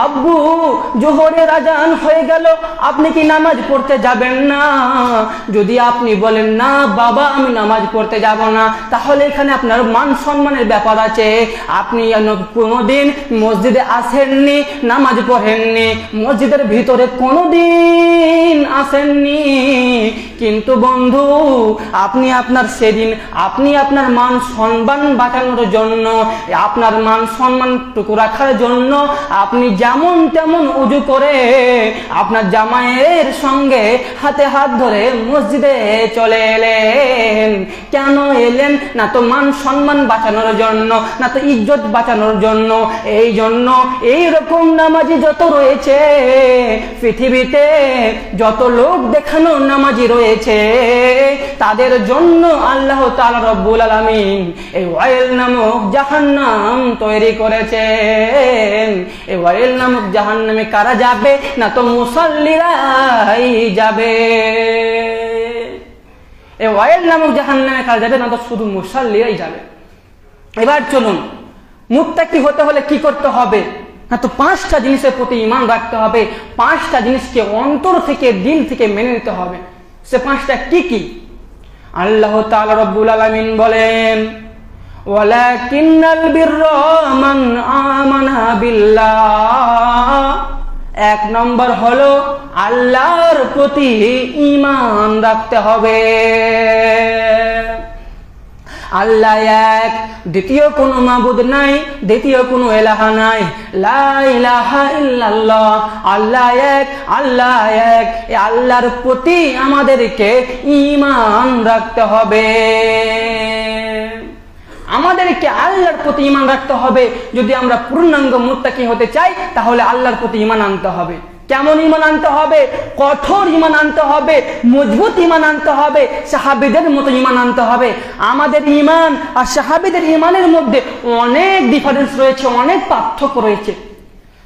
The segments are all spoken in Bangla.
আব্বু জোহরের আজান হয়ে গেল, আপনি কি নামাজ পড়তে যাবেন না? যদি আপনি বলেন না বাবা আমি নামাজ পড়তে যাব না, তাহলে এখানে আপনার মান সম্মানের ব্যাপার আছে। আপনি কোনোদিন মসজিদে আসেননি, নামাজ পড়েননি, মসজিদের ভিতরে কোনোদিন আসেননি, কিন্তু বন্ধু আপনি আপনার মান সম্মান বাঁচানোর জন্য, আপনার মান সম্মানটুকু রাখার জন্য আপনি যেমন তেমন উজু করে আপনার জামাইয়ের সঙ্গে হাতে হাত ধরে মসজিদে চলে এলেন। কেন এলেন? না তো মান সম্মান বাঁচানোর জন্য, না তো ইজ্জত বাঁচানোর জন্য। এই জন্য এইরকম নামাজি যত রয়েছে পৃথিবীতে, যত লোক দেখানো নামাজি রয়েছে, তাদের জন্য আল্লাহ তাআলা রব্বুল আলামিন এই ওয়াইল নামক জাহান্নাম তৈরি করেছেন। এই ওয়াইল নামক জাহান্নামে কারা যাবে? না তো মুসাল্লিরাই যাবে। এই ওয়াইল নামক জাহান্নামে কারা যাবে? না তো শুধু মুসাল্লিরাই যাবে। এবার চলুন, মুত্তাকি হতে হলে কি করতে হবে? না তো 5টা জিনিসের প্রতি ঈমান রাখতে হবে, 5টা জিনিসকে অন্তর থেকে দিল থেকে মেনে নিতে হবে। সে 5টা কি কি? আল্লাহ তাআলা রব্বুল আলামিন বলেন, ওয়ালাকিন্নাল বিররা মান আমানা বিল্লাহ। 1 নম্বর হলো আল্লাহর প্রতি ঈমান রাখতে হবে। আল্লাহ এক, দ্বিতীয় কোনো মাবুদ নাই, দ্বিতীয় কোনো ইলাহা নাই। লা ইলাহা ইল্লাল্লাহ, আল্লাহ এক, আল্লাহ এক। এই আল্লাহর প্রতি আমাদেরকে ঈমান রাখতে হবে। আমাদেরকে আল্লাহর প্রতি ঈমান রাখতে হবে। যদি আমরা পূর্ণাঙ্গ মুত্তাকি হতে চাই, তাহলে আল্লাহর প্রতি ঈমান আনতে হবে। কেমন ঈমান আনতে হবে? কঠোর ঈমান আনতে হবে, মজবুত ঈমান আনতে হবে, সাহাবীদের মতো ঈমান আনতে হবে। আমাদের ঈমান আর সাহাবীদের ঈমানের মধ্যে অনেক ডিফারেন্স রয়েছে, অনেক পার্থক্য রয়েছে।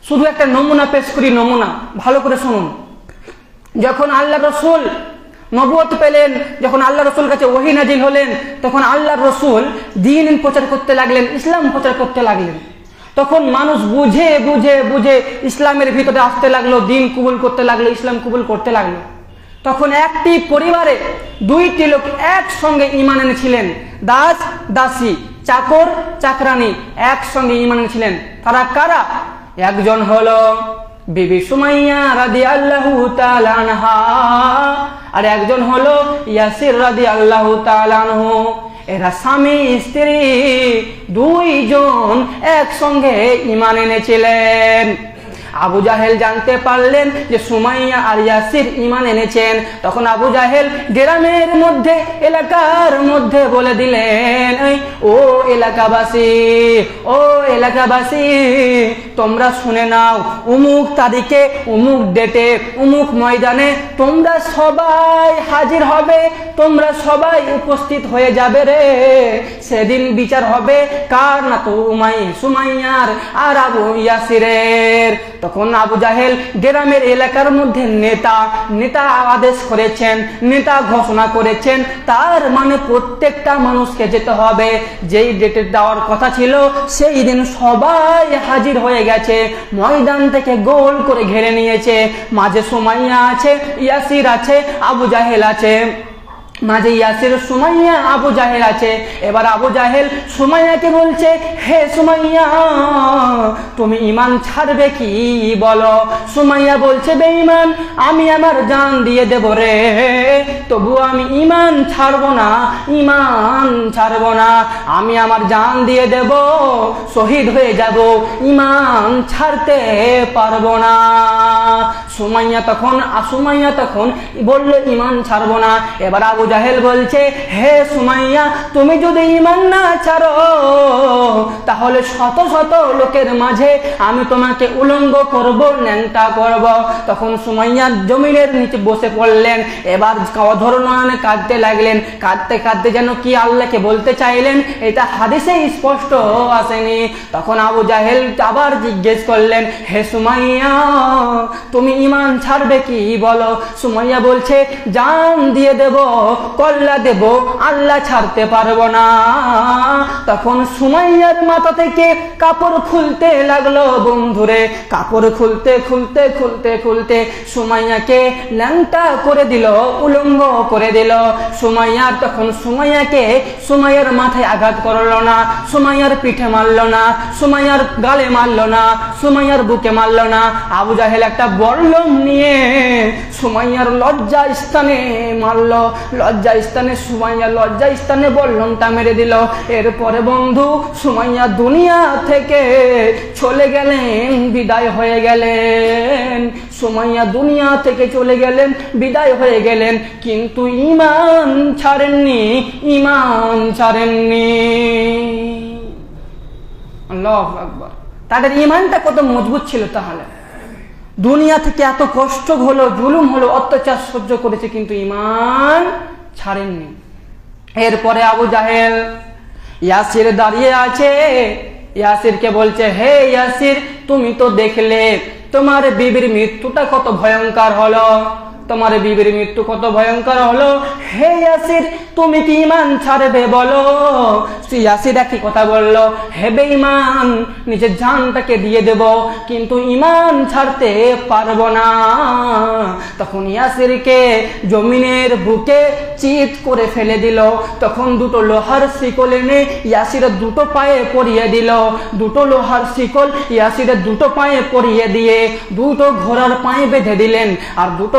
শুধু একটা নমুনা পেশ করি, নমুনা ভালো করে শুনুন। যখন আল্লাহ রাসূল নবুয়ত পেলেন, যখন আল্লাহ রাসূল কাছে ওহী নাজিল হলেন, তখন আল্লাহ রাসূল দ্বীন প্রচার করতে লাগলেন, ইসলাম প্রচার করতে লাগলেন। তখন মানুষ বুঝে বুঝে বুঝে ইসলামের ভিতরে আসতে লাগলো, দ্বীন কবুল করতে লাগলো, ইসলাম কবুল করতে লাগলো। তখন একটি পরিবারে 2টি লোক একসঙ্গে ঈমান এনেছিলেন। দাস দাসী, চাকর চাকরানী একসঙ্গে ঈমান এনেছিলেন। তারা কারা? একজন হলো বিবি সুমাইয়া রাদিয়াল্লাহু তাআলা আনহা, আর একজন হলো ইয়াসির রাদিয়াল্লাহু তাআলা আনহু। এরা স্বামী স্ত্রী 2 জন একসঙ্গে ঈমান এনেছিলেন। আবু জাহেল জানতে পারলেন যে সুমাইয়া আর ইয়াসির ঈমান এনেছেন। তখন আবু জাহেল গ্রামের মধ্যে, এলাকার মধ্যে বলে দিলেন, ও এলাকাবাসী, ও এলাকাবাসী, তোমরা শুনে নাও, অমুক তারিখে, অমুক ডেটে, অমুক ময়দানে তোমরা সবাই হাজির হবে, তোমরা সবাই উপস্থিত হয়ে যাবে রে। সেদিন বিচার হবে কার? না তো সুমাইয়ার আর আবু ইয়াসিরের। তখন আবু জাহেল গ্রামের এলাকার মধ্যে নেতা আদেশ করেছেন, নেতা ঘোষণা করেছেন। তার মানে প্রত্যেকটা মানুষকে যেতে হবে। যেই ডেটে দেওয়ার কথা ছিল সেই দিন সবাই হাজির হয়ে গেছে। ময়দান থেকে গোল করে ঘিরে নিয়েছে। মাঝে সুমাইয়া আছে, ইয়াসির আছে, আবু জাহেল আছে। মাঝে ইয়াসির, সুমাইয়া, আবু জাহেল আছে। এবার আবু জাহেল সুমাইয়াকে বলছে, হে সুমাইয়া, তুমি ঈমান ছাড়বে কি বলো? সুমাইয়া বলছে, বেঈমান, আমি আমার জান দিয়ে দেব রে, তবু আমি ঈমান ছাড়বো না, ঈমান ছাড়বো না, আমি আমার জান দিয়ে দেব, শহীদ হয়ে যাব, ঈমান ছাড়তে পারবো না। সুমাইয়া তখন বললো ঈমান ছাড়বো না। এবার আবু জাহেল বলছে, হে সুমাইয়া, তুমি যদি ঈমান না ছাড়ো তাহলে শত শত লোকের মাঝে আমি তোমাকে উলঙ্গ করব, ন্যাংটা করব। তখন সুমাইয়া জমিনের নিচে বসে পড়লেন। এবার অধর নয়নে কাঁদতে লাগলেন। কাঁদতে কাঁদতে যেন কি আল্লাহকে বলতে চাইলেন, এটা হাদিসে স্পষ্ট আসেনি। তখন আবু জাহেল আবার জিজ্ঞেস করলেন, হে সুমাইয়া, তুমি ঈমান ছাড়বে কি বলো? সুমাইয়া বলছে, জান দিয়ে দেব, কল্লা দেব, আল্লাহ ছাড়তে পারবো না। তখন সুমাইয়ার মাথা থেকে কাপড় খুলতে লাগলো বন্ধুরে। কাপড় খুলতে খুলতে খুলতে খুলতে সুমাইয়াকে ল্যাংটা করে দিল, উলঙ্গ করে দিল। সুমাইয়ার তখন সুমাইয়ার মাথায় আঘাত করলো না, সুমাইয়ার পিঠে মারলো না, সুমাইয়ার গালে মারলো না, সুমাইয়ার বুকে মারলো না। আবু জাহেল একটা বল্লম নিয়ে সুমাইয়ার লজ্জা স্থানে মারলো। লজ্জা স্থানে সুমাইয়া লজ্জা স্থানে বল্লমটা মেরে দিল। এরপরে বন্ধু সুমাইয়া দুনিয়া থেকে চলে গেলেন, বিদায় হয়ে গেলেন। সুমাইয়া দুনিয়া থেকে চলে গেলেন, বিদায় হয়ে গেলেন, কিন্তু ঈমান ছাড়েননি, ঈমান ছাড়েননি। আল্লাহু আকবার। তাদের ঈমানটা কত মজবুত ছিল! তাহলে দুনিয়া থেকে এত কষ্ট হলো, জুলুম হলো, অত্যাচার সহ্য করেছে, কিন্তু ঈমান ছাড়েননি। এরপরে আবু জাহেল ইয়াসির দাঁড়িয়ে আছে, ইয়াসিরকে বলছে, হে ইয়াসির, তুমি তো দেখলে তোমার বিবির মৃত্যুটা কত ভয়ঙ্কর হলো, তোমার বিবির মৃত্যু কত ভয়ঙ্কর হলো। হে ইয়াসির, তুমি কি ঈমান ছাড়বে বলো? ইয়াসির একই কথা বললো, হে বেঈমান, নিজের জানটাকে দিয়ে দেব, কিন্তু ঈমান ছাড়তে পারবো না। তখন ইয়াসিরকে জমিনের বুকে চিৎ করে ফেলে দিল। তখন দুটো লোহার শিকল এনে ইয়াসিরের দুটো পায়ে পরিয়ে দিল। দুটো লোহার শিকল ইয়াসিরের দুটো পায়ে পরিয়ে দিয়ে দুটো ঘোড়ার পায়ে বেঁধে দিলেন। আর দুটো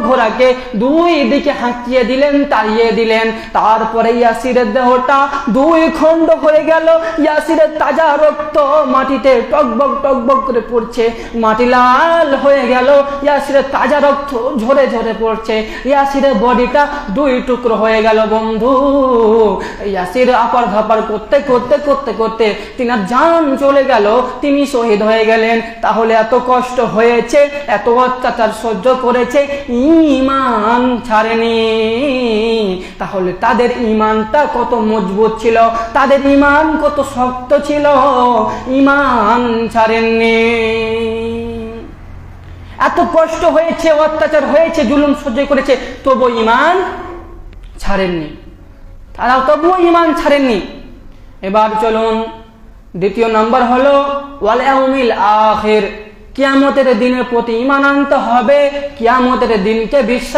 ঘোড়াকে দুই দিকে হাঁকিয়ে দিলেন, তাড়িয়ে দিলেন। তারপরে ইয়াসিরের দেহটা দুই খণ্ড হয়ে গেল। ইয়াসিরের তাজা রক্ত মাটিতে টকবক টকবক করে পড়ছে, মাটি লাল হয়ে গেল। ইয়াসিরের তাজা রক্ত ঝরে ঝরে পড়ছে। ইয়াসিরের বডিটা দুই টুকরো হয়ে গেল বন্ধু। ইয়াসির আপার ধাপার করতে করতে করতে করতে তিনার জান চলে গেল, তিনি শহীদ হয়ে গেলেন। তাহলে এত কষ্ট হয়েছে, এত অত্যাচার সহ্য করেছে, ঈমান ছাড়েনি। তাহলে তাদের ঈমানটা কত মজবুত ছিল, তাদের ঈমান কত শক্ত ছিল, ঈমান ছাড়েননি। এত কষ্ট হয়েছে, অত্যাচার হয়েছে, জুলুম সহ্য করেছে, তবু ঈমান ছাড়েননি, তারা তবুও ঈমান ছাড়েননি। এবার চলুন, দ্বিতীয় নাম্বার হলো ওয়াল ইয়াউমিল আখির। কিয়ামতের দিনের প্রতি ঈমান আনতে হবে, কিয়ামতের দিনকে বিশ্বাস